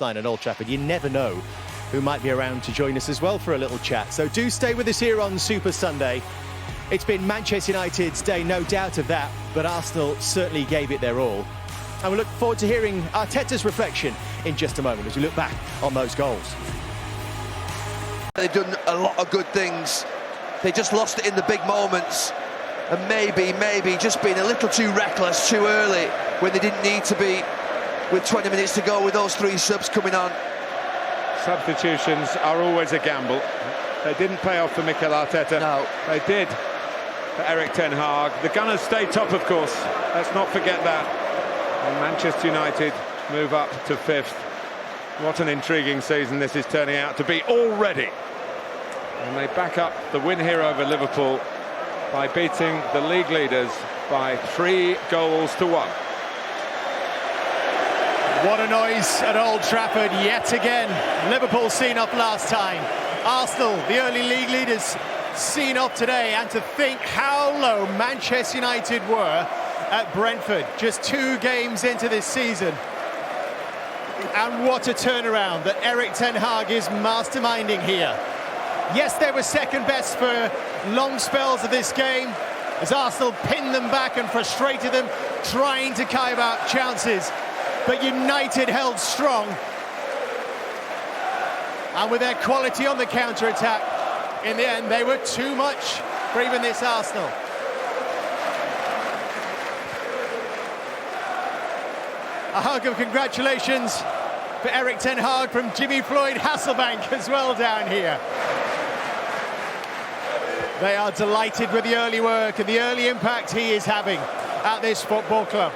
line at Old Trafford. You never know who might be around to join us as well for a little chat. So do stay with us here on Super Sunday. It's been Manchester United's day, no doubt of that, but Arsenal certainly gave it their all. And we look forward to hearing Arteta's reflection in just a moment as we look back on those goals. They've done a lot of good things. They just lost it in the big moments. And maybe just being a little too reckless too early when they didn't need to be, with 20 minutes to go with those 3 subs coming on. Substitutions are always a gamble. They didn't pay off for Mikel Arteta. No. They did for Erik ten Hag. The Gunners stay top, of course. Let's not forget that. And Manchester United move up to 5th. What an intriguing season this is turning out to be already. And they back up the win here over Liverpool by beating the league leaders by 3 goals to 1. What a noise at Old Trafford yet again. Liverpool seen off last time. Arsenal, the early league leaders, seen off today. And to think how low Manchester United were at Brentford just 2 games into this season. And what a turnaround that Erik ten Hag is masterminding here. Yes, they were second best for long spells of this game as Arsenal pinned them back and frustrated them, trying to carve out chances. But United held strong. And with their quality on the counter-attack, in the end, they were too much for even this Arsenal. A hug of congratulations for Erik ten Hag from Jimmy Floyd Hasselbank as well down here. They are delighted with the early work and the early impact he is having at this football club.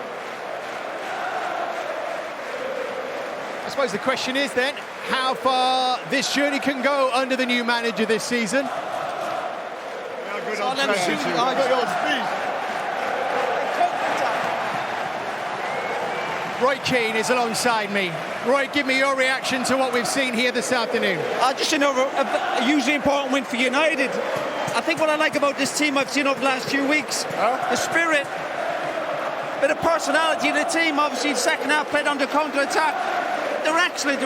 I suppose the question is then, how far this journey can go under the new manager this season. Roy Keane is alongside me. Roy, give me your reaction to what we've seen here this afternoon. Just a hugely important win for United. I think what I like about this team I've seen over the last few weeks, the spirit, bit of personality in the team. Obviously, the second half played under counter-attack. They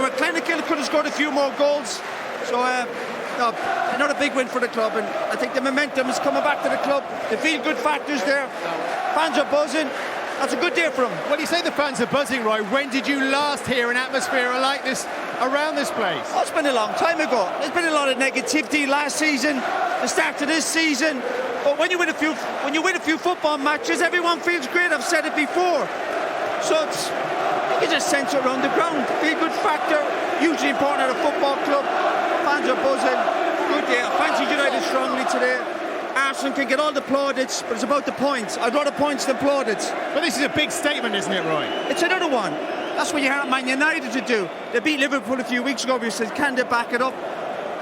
were clinical, could have scored a few more goals. So, another big win for the club, and I think the momentum is coming back to the club. The feel-good factor's there. Fans are buzzing. That's a good day for them. Well, you say the fans are buzzing, Roy. When did you last hear an atmosphere like this around this place? Oh, it's been a long time ago. There's been a lot of negativity last season, the start of this season. But when you win a few football matches, everyone feels great. I've said it before. So you can just sense it around the ground. Feel good factor, hugely important at a football club. Fans are buzzing. Good day. I fancy United strongly today. Arsenal can get all the plaudits, but it's about the points. I'd rather points than plaudits. But this is a big statement, isn't it, Roy? It's another one. That's what you have Man United to do. They beat Liverpool a few weeks ago. We said, can they back it up?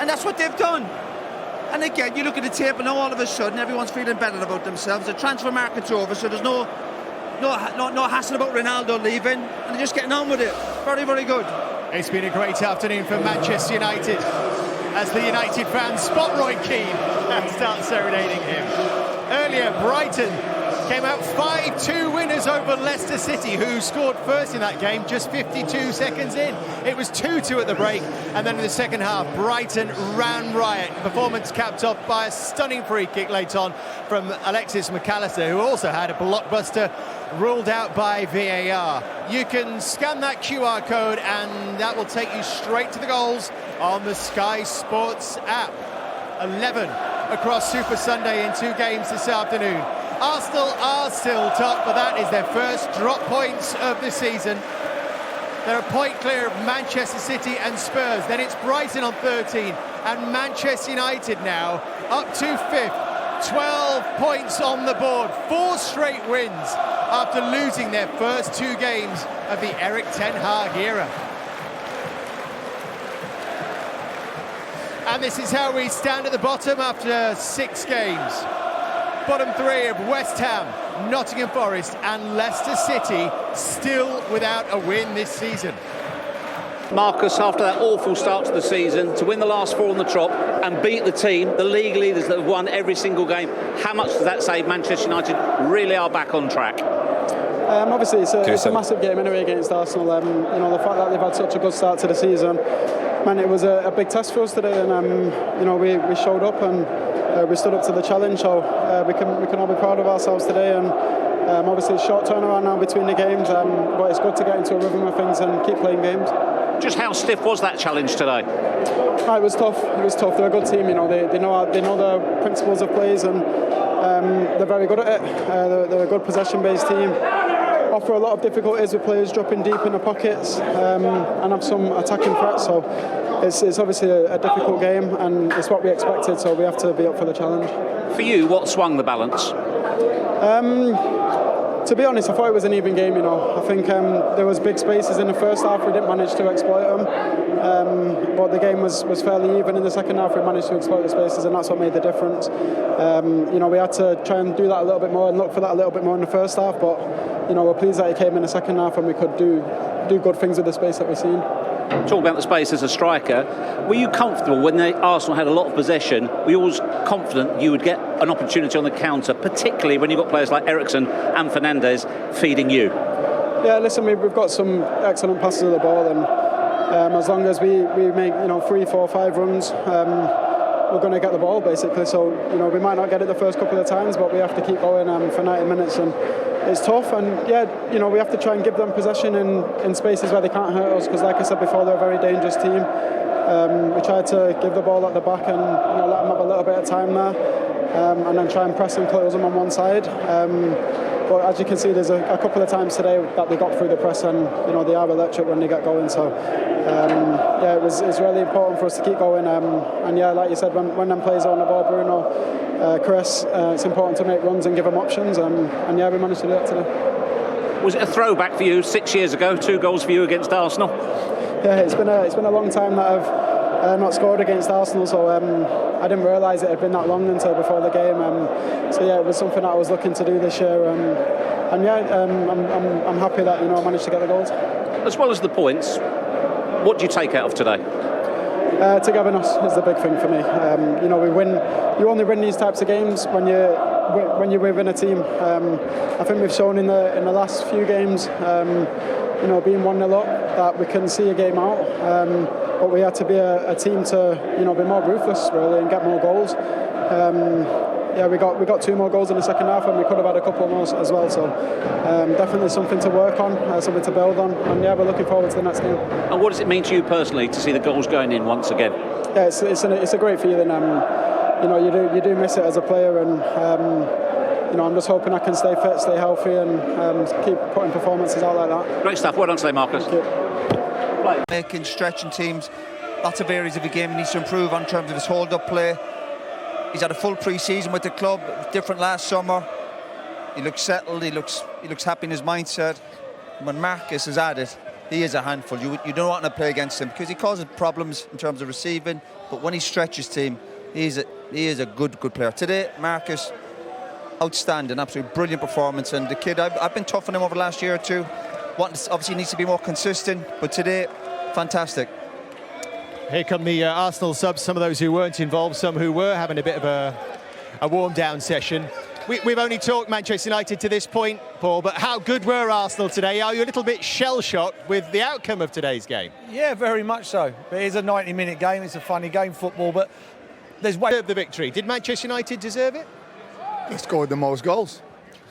And that's what they've done. And again, you look at the tape and now all of a sudden everyone's feeling better about themselves. The transfer market's over, so there's no hassle about Ronaldo leaving, and they're just getting on with it. Very, very good. It's been a great afternoon for Manchester United as the United fans spot Roy Keane and start serenading him. Earlier, Brighton came out 5-2 winners over Leicester City, who scored first in that game just 52 seconds in. It was 2-2 at the break, and then in the second half, Brighton ran riot. Performance capped off by a stunning free kick late on from Alexis McAllister, who also had a blockbuster ruled out by VAR. You can scan that QR code and that will take you straight to the goals on the Sky Sports app. 11 across Super Sunday in 2 games this afternoon. Arsenal are still top, but that is their first drop points of the season. They're a point clear of Manchester City and Spurs. Then it's Brighton on 13 and Manchester United now up to 5th. 12 points on the board, 4 straight wins after losing their first 2 games of the Erik ten Hag era. And this is how we stand at the bottom after 6 games. Bottom 3 of West Ham, Nottingham Forest and Leicester City still without a win this season. Marcus, after that awful start to the season, to win the last 4 on the trot and beat the team, the league leaders that have won every single game, how much does that say Manchester United really are back on track? Obviously, it's a massive game anyway against Arsenal. You know, the fact that they've had such a good start to the season, man, it was a big test for us today, and you know, we showed up and we stood up to the challenge. So we can all be proud of ourselves today. And obviously, it's short turnaround now between the games, but it's good to get into a rhythm of things and keep playing games. Just how stiff was that challenge today? It was tough. It was tough. They're a good team. You know, they know the principles of plays, and they're very good at it. They're a good possession-based team. Offer a lot of difficulties with players dropping deep in the pockets and have some attacking threats. So it's obviously a difficult game, and it's what we expected. So we have to be up for the challenge. For you, what swung the balance? To be honest, I thought it was an even game. You know, I think there was big spaces in the first half. We didn't manage to exploit them, but the game was fairly even in the second half. We managed to exploit the spaces, and that's what made the difference. You know, we had to try and do that a little bit more and look for that a little bit more in the first half. But you know, we're pleased that it came in the second half, and we could do good things with the space that we've seen. Talk about the space as a striker. Were you comfortable when Arsenal had a lot of possession? Were you always confident you would get an opportunity on the counter, particularly when you've got players like Eriksen and Fernandes feeding you? Yeah, listen, we've got some excellent passes of the ball, and as long as we make 3, 4, 5 runs, we're going to get the ball basically. So you know, we might not get it the first couple of times, but we have to keep going for 90 minutes, and it's tough. And yeah, you know, we have to try and give them possession in spaces where they can't hurt us, because like I said before, they're a very dangerous team. We tried to give the ball at the back and let them have a little bit of time there, and then try and press and close them on one side. But as you can see, there's a couple of times today that they got through the press, and you know, they are electric when they get going. So yeah, it's really important for us to keep going. And yeah, like you said, when them players are on the ball, Bruno, Chris, it's important to make runs and give them options. And yeah, we managed to do that today. Was it a throwback for you 6 years ago? 2 goals for you against Arsenal? Yeah, it's been a long time that I've not scored against Arsenal, so I didn't realise it had been that long until before the game. So yeah, it was something that I was looking to do this year, and yeah, I'm happy that I managed to get the goals. As well as the points, what do you take out of today? Togetherness is the big thing for me. You know, we win. You only win these types of games when you're within a team. I think we've shown in the last few games, you know, being 1-0 up, that we can see a game out. But we had to be a team to, you know, be more ruthless really and get more goals. Yeah, we got 2 more goals in the second half, and we could have had a couple more as well. So definitely something to work on, something to build on, and yeah, we're looking forward to the next game. And what does it mean to you personally to see the goals going in once again? Yeah, it's a great feeling. You know, you do miss it as a player, and you know, I'm just hoping I can stay fit, stay healthy, and keep putting performances out like that. Great stuff. Well done today, Marcus. Thank you. Making, stretching teams, lots of areas of the game he needs to improve on in terms of his hold-up play. He's had a full pre-season with the club, different last summer. He looks settled, he looks happy in his mindset. When Marcus is at it, he is a handful. You don't want to play against him because he causes problems in terms of receiving, but when he stretches team, he is a good player. Today, Marcus, outstanding, absolutely brilliant performance, and the kid, I've been tough on him over the last year or two. Obviously needs to be more consistent, but today, fantastic. Here come the Arsenal subs, some of those who weren't involved, some who were having a bit of a warm-down session. We've only talked Manchester United to this point, Paul, but how good were Arsenal today? Are you a little bit shell-shocked with the outcome of today's game? Yeah, very much so. It is a 90-minute game, it's a funny game, football, but there's way... The victory. Did Manchester United deserve it? They scored the most goals,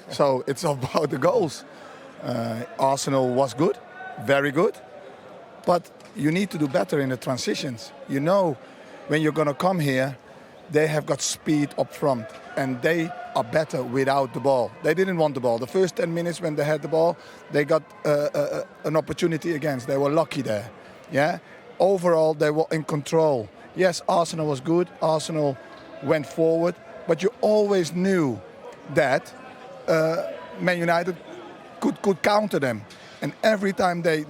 so it's about the goals. Arsenal was good, very good, but you need to do better in the transitions. You know, when you're going to come here, they have got speed up front, and they are better without the ball. They didn't want the ball. The first 10 minutes when they had the ball, they got an opportunity against. They were lucky there. Yeah. Overall, they were in control. Yes, Arsenal was good. Arsenal went forward, but you always knew that Man United could counter them, and every time they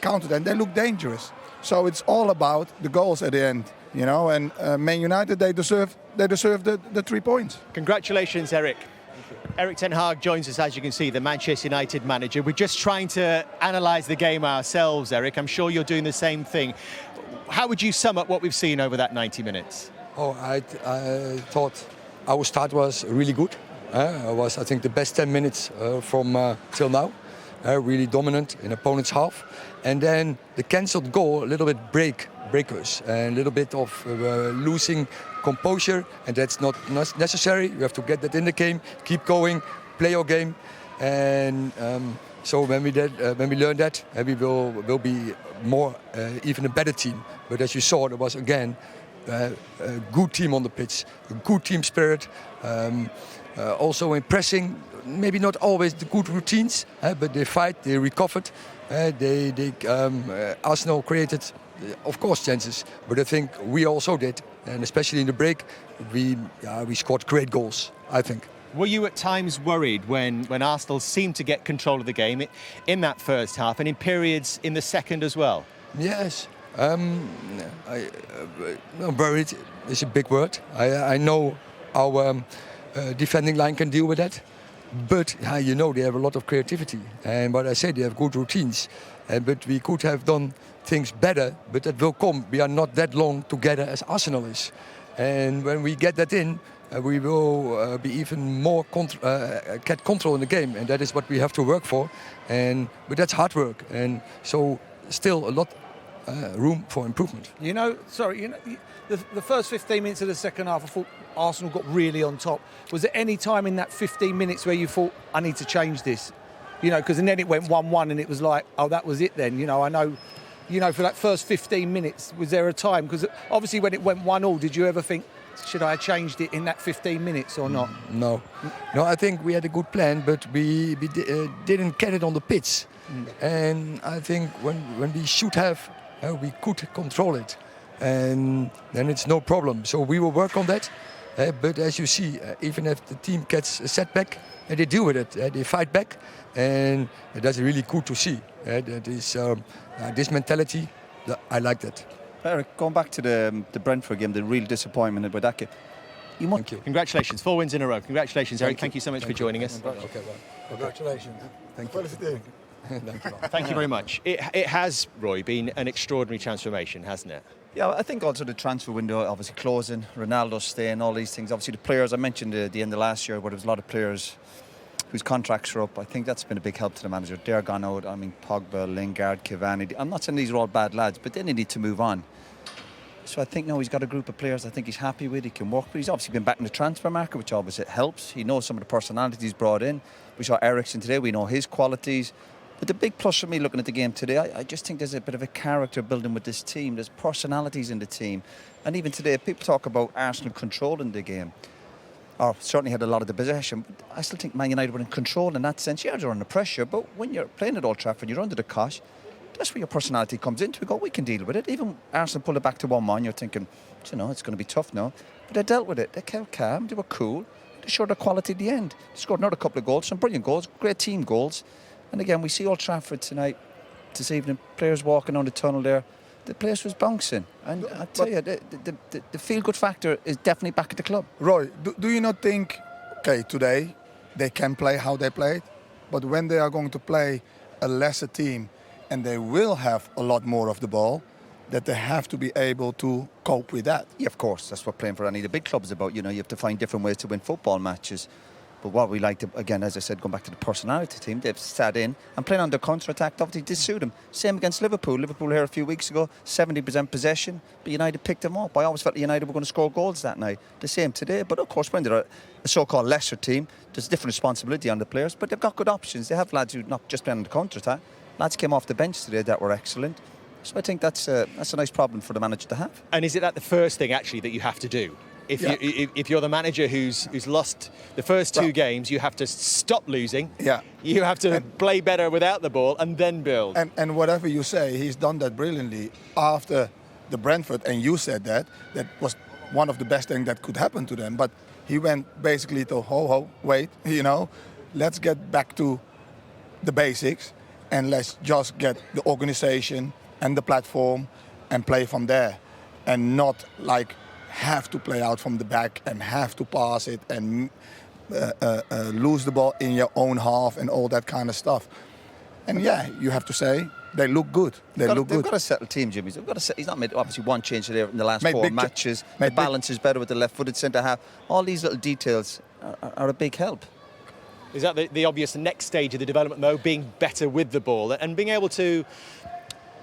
counter them, they look dangerous. So it's all about the goals at the end, you know. And Man United, they deserve the 3 points. Congratulations, Eric. Erik ten Hag joins us, as you can see, the Manchester United manager. We're just trying to analyse the game ourselves, Eric. I'm sure you're doing the same thing. How would you sum up what we've seen over that 90 minutes? Oh, I thought our start was really good. It was, I think, the best 10 minutes from till now. really dominant in opponent's half. And then the cancelled goal, a little bit breakers, and a little bit of losing composure, and that's not necessary. You have to get that in the game, keep going, play your game, and so when we learn that, we will be more even a better team. But as you saw, there was again a good team on the pitch, a good team spirit. Also in pressing, maybe not always the good routines, but they fight, they recovered. Arsenal created, of course, chances, but I think we also did, and especially in the break, we scored great goals, I think. Were you at times worried when Arsenal seemed to get control of the game in that first half and in periods in the second as well? Yes. Worried is a big word. I know our defending line can deal with that. But you know, they have a lot of creativity. And what I say, they have good routines. But we could have done things better, but that will come. We are not that long together as Arsenal is. And when we get that in, we will be even more get control in the game. And that is what we have to work for. But that's hard work. And so still a lot room for improvement. You know, the first 15 minutes of the second half, I thought Arsenal got really on top. Was there any time in that 15 minutes where you thought, I need to change this? You know, because then it went 1-1 and it was like, oh, that was it then. You know, I know, for that first 15 minutes, was there a time? Because obviously when it went 1-1, did you ever think, should I have changed it in that 15 minutes or not? No, I think we had a good plan, but we didn't get it on the pitch. And I think when we should have, we could control it. And then it's no problem. So we will work on that. But as you see, even if the team gets a setback, they deal with it. They fight back. And that's really good to see. That is, this mentality, I like that. Eric, going back to the Brentford game, the real disappointment about that game. Thank you. Congratulations, 4 wins in a row. Congratulations, Eric. Thank you so much for joining us. Okay, well, congratulations. Thank you. Thank you very much. It has, Roy, been an extraordinary transformation, hasn't it? Yeah, I think also the transfer window obviously closing, Ronaldo staying, all these things. Obviously the players, I mentioned at the end of last year where there was a lot of players whose contracts are up. I think that's been a big help to the manager. They're gone out. I mean, Pogba, Lingard, Cavani. I'm not saying these are all bad lads, but then they need to move on. So I think now he's got a group of players I think he's happy with, he can work with. He's obviously been back in the transfer market, which obviously helps. He knows some of the personalities he's brought in. We saw Eriksen today, we know his qualities. But the big plus for me looking at the game today, I just think there's a bit of a character building with this team. There's personalities in the team. And even today, people talk about Arsenal controlling the game. Or certainly had a lot of the possession. But I still think Man United were in control in that sense. Yeah, they're under pressure. But when you're playing at Old Trafford, you're under the cosh. That's where your personality comes into. We go, we can deal with it. Even Arsenal pulled it back to 1-1. You're thinking, it's going to be tough now. But they dealt with it. They kept calm. They were cool. They showed their quality at the end. They scored another couple of goals. Some brilliant goals. Great team goals. And again, we see Old Trafford tonight, this evening, players walking down the tunnel there. The place was bouncing. And I tell you, the feel-good factor is definitely back at the club. Roy, do you not think, okay, today they can play how they played, but when they are going to play a lesser team and they will have a lot more of the ball, that they have to be able to cope with that? Yeah, of course. That's what playing for any of the big clubs is about. You know, you have to find different ways to win football matches. But what we like to, again, as I said, going back to the personality team, they've sat in and playing on their counter-attack. Obviously, did suit them. Same against Liverpool. Liverpool here a few weeks ago, 70% possession, but United picked them up. I always felt United were going to score goals that night. The same today. But of course, when they're a so-called lesser team, there's a different responsibility on the players. But they've got good options. They have lads who not just playing on the counter-attack. Lads came off the bench today that were excellent. So I think that's a nice problem for the manager to have. And is it that the first thing actually that you have to do? If you're the manager who's lost the first two games, you have to stop losing. Yeah. You have to play better without the ball and then build. And whatever you say, he's done that brilliantly after the Brentford, and you said that was one of the best things that could happen to them. But he went basically to wait, let's get back to the basics and let's just get the organization and the platform and play from there, and not like have to play out from the back and have to pass it and lose the ball in your own half and all that kind of stuff. And yeah, you have to say they look good. They've got a settled team, Jimmy. He's not made obviously one change there in the last 4 matches. The balance is better with the left-footed centre half. All these little details are a big help. Is that the obvious next stage of the development, though, being better with the ball and being able to,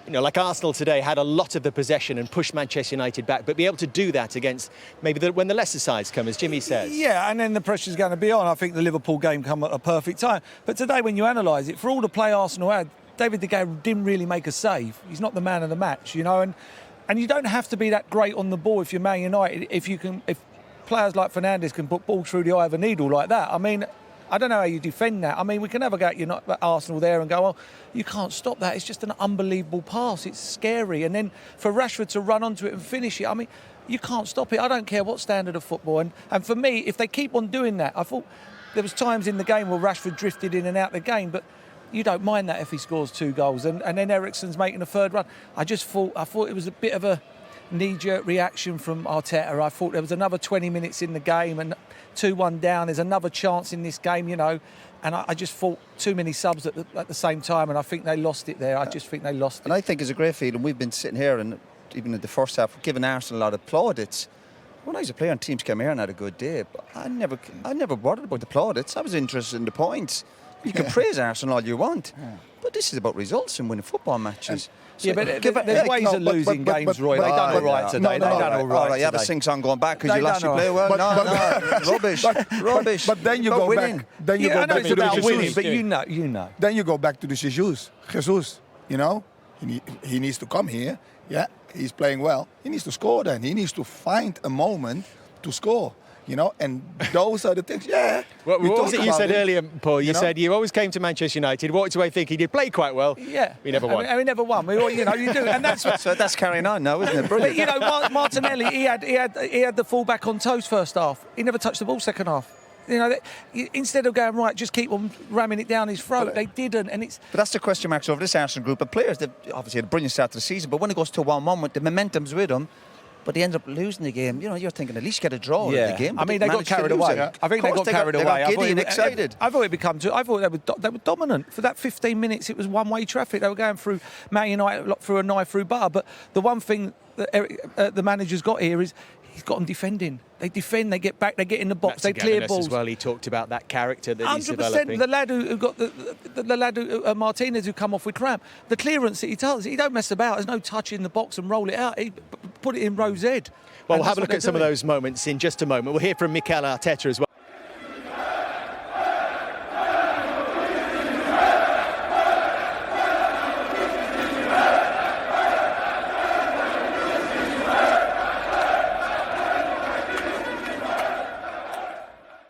like Arsenal today had a lot of the possession and pushed Manchester United back, but be able to do that against maybe when the lesser sides come, as Jimmy says. Yeah, and then the pressure's going to be on. I think the Liverpool game come at a perfect time. But today, when you analyse it, for all the play Arsenal had, David De Gea didn't really make a save. He's not the man of the match, and you don't have to be that great on the ball if you're Man United. If players like Fernandes can put ball through the eye of a needle like that, I mean, I don't know how you defend that. I mean, we can never go at Arsenal there and go, well, you can't stop that. It's just an unbelievable pass. It's scary. And then for Rashford to run onto it and finish it, I mean, you can't stop it. I don't care what standard of football. And for me, if they keep on doing that, I thought there was times in the game where Rashford drifted in and out the game, but you don't mind that if he scores 2 goals. And then Eriksen's making a third run. I thought it was a bit of a knee-jerk reaction from Arteta. I thought there was another 20 minutes in the game and 2-1 down. There's another chance in this game, and I just thought too many subs at the same time, and I think they lost it there. I just think they lost it. And I think it's a great feeling. We've been sitting here, and even in the first half, giving Arsenal a lot of plaudits. When I was a player and teams came here and had a good day, but I never bothered about the plaudits. I was interested in the points. You can praise Arsenal all you want, but this is about results and winning football matches. So but there's ways of losing games, Roy. They done all right today. They done all right. You have a sing-song going back because you last year play well. No, rubbish. But then you go back. Then you go back to the winning, but you know. Then you go back to the Jesus. He needs to come here. Yeah, he's playing well. He needs to score. Then he needs to find a moment to score. And those are the things. Yeah. What was it you said earlier, Paul? You said you always came to Manchester United, walked away thinking he did play quite well. Yeah. We never won. We never won. You do, and that's so that's carrying on now, isn't it? Brilliant. But, Martinelli, he had the full-back on toast first half. He never touched the ball second half. Instead of going right, just keep on ramming it down his throat. They didn't, and it's. But that's the question marks over this Arsenal group of players. They've obviously had a brilliant start to the season, but when it goes to 1-1, the momentum's with them. But they end up losing the game. You're thinking at least get a draw in the game. I mean, they got carried away. I think they got carried away. They got giddy and excited. I thought they were dominant. For that 15 minutes, it was one-way traffic. They were going through Man United through a knife through butter. But the one thing that the manager's got here is he's got them defending. They defend, they get back, they get in the box, they clear balls. As well, he talked about that character that he's developing. 100%. The lad who got the lad who, Martinez, who come off with cramp. The clearance that he does, he don't mess about. There's no touch in the box and roll it out. He put it in row Z. Well, we'll have a look at some of those moments in just a moment. We'll hear from Mikel Arteta as well.